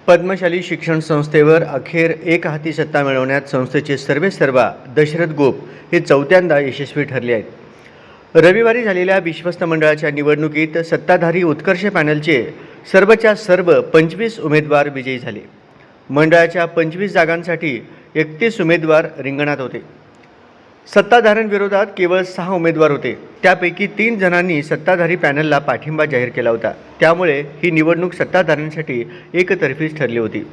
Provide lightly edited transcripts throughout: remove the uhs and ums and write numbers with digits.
पद्मशाली शिक्षण संस्थेवर अखेर एक हाती सत्ता मिळवण्यात संस्थेचे सर्वेसर्वा दशरथ गोप हे चौथ्यांदा यशस्वी ठरले आहेत। रविवारी झालेल्या विश्वस्त मंडळाच्या निवडणुकीत सत्ताधारी उत्कर्ष पॅनलचे सर्वच्या सर्व 25 उमेदवार विजयी झाले। मंडळाच्या 25 जागांसाठी 31 उमेदवार रिंगणात होते। सत्ताधाऱ्यांविरोधात केवळ 6 उमेदवार होते। त्यापैकी 3 जणांनी सत्ताधारी पॅनलला पाठिंबा जाहीर केला होता। त्यामुळे ही निवडणूक सत्ताधाऱ्यांसाठी एकतर्फीच ठरली होती।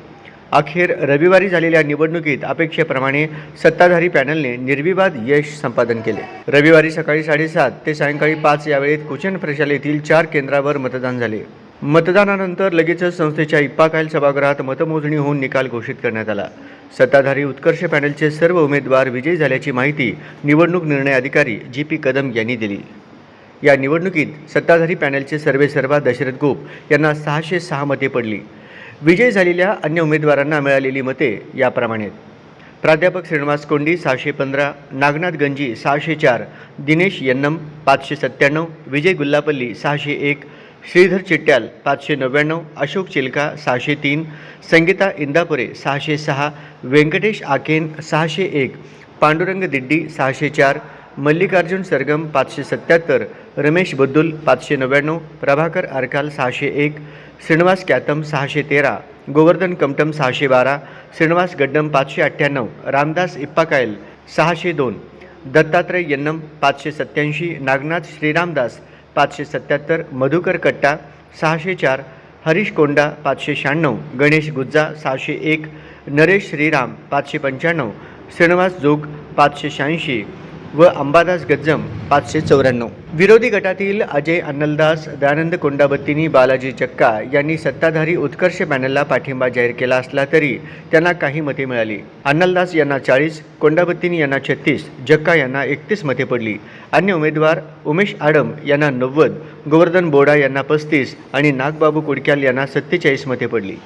अखेर रविवारी झालेल्या निवडणुकीत अपेक्षेप्रमाणे सत्ताधारी पॅनलने निर्विवाद यश संपादन केले। रविवारी सकाळी 7:30 ते सायंकाळी 5 या वेळेत कुचन प्रशाल येथील 4 केंद्रावर मतदान झाले। मतदानानंतर लगेचच संस्थेच्या इप्पाकायल सभागृहात मतमोजणी होऊन निकाल घोषित करण्यात आला। सत्ताधारी उत्कर्ष पॅनलचे सर्व उमेदवार विजयी झाल्याची माहिती निवडणूक निर्णय अधिकारी जी.पी. कदम यांनी दिली। या निवडणुकीत सत्ताधारी पॅनलचे सर्वेसर्वा दशरथ गोप यांना 606 मते पडली। विजयी झालेल्या अन्य उमेदवारांना मिळालेली मते याप्रमाणे आहेत। प्राध्यापक श्रीनिवास कोंडी 615, नागनाथ गंजी 604, दिनेश यन्नम 597, विजय गुल्लापल्ली 601, श्रीधर चिट्ट्याल 599, अशोक चिलका 603, संगीता इंदापुरे 606, व्यंकटेश आकेन 601, पांडुरंग दिड्डी 604, मल्लिकार्जुन सरगम 577, रमेश बद्दुल 599, प्रभाकर आरकाल 601, श्रीनिवास कॅतम 613, गोवर्धन कमटम 612, श्रीनिवास गड्डम 598, रामदास इप्पाकायल 602, दत्तात्रय यन्नम 587, नागनाथ श्रीरामदास 577, मधुकर कट्टा 604, हरीश कोंडा 596, गणेश गुज्जा 601, नरेश श्रीराम 595, श्रीनिवास जोग 586 व अंबादास गज्जम 594। विरोधी गटातील अजय अन्नलदास, दयानंद कोंडाबत्तीनी, बालाजी चक्का यांनी सत्ताधारी उत्कर्ष पॅनलला पाठिंबा जाहीर केला असला तरी त्यांना काही मते मिळाली। अन्नलदास यांना 40, कोंडाबत्तीनी यांना 36, जक्का यांना 31 मते पडली। अन्य उमेदवार उमेश आडम यांना 90, गोवर्धन बोडा यांना 35 आणि नागबाबू कुडक्याल यांना 47 मते पडली।